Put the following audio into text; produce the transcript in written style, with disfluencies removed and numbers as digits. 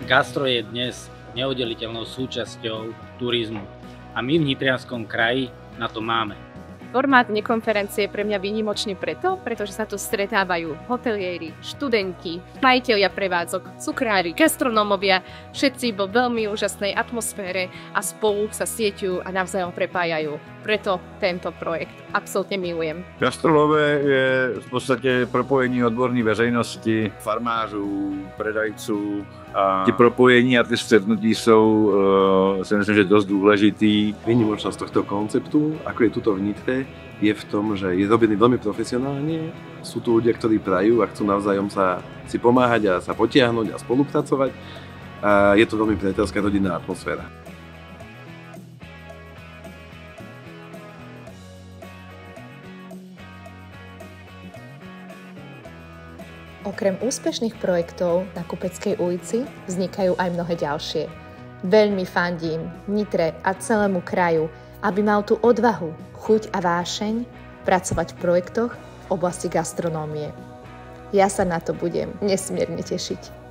Gastro je dnes neoddeliteľnou súčasťou turizmu a my v Nitrianskom kraji na to máme. Formát konferencie je pre mňa výnimočný pretože sa tu stretávajú hotelieri, študenti, majitelia prevádzok, cukrári, gastronómovia, všetci vo veľmi úžasnej atmosfére a spolu sa sieťujú a navzájom prepájajú. Preto tento projekt absolútne milujem. Gastronové je v podstate propojení odborní veřejnosti, farmářů, predajců a ty propojení a ty střetnutí jsou, si myslím, že dosť důležitý. Výnimočnosť tohto konceptu, ako je tuto v Nitre, je v tom, že je robený veľmi profesionálne. Sú tu ľudia, ktorí prajú a chcú navzájom si pomáhať a sa potiahnuť a spolupracovať. A je to veľmi priateľská rodinná atmosféra. Okrem úspešných projektov na Kupeckej ulici vznikajú aj mnohé ďalšie. Veľmi fandím Nitre a celému kraju, aby mal tú odvahu, chuť a vášeň pracovať v projektoch v oblasti gastronómie. Ja sa na to budem nesmierne tešiť.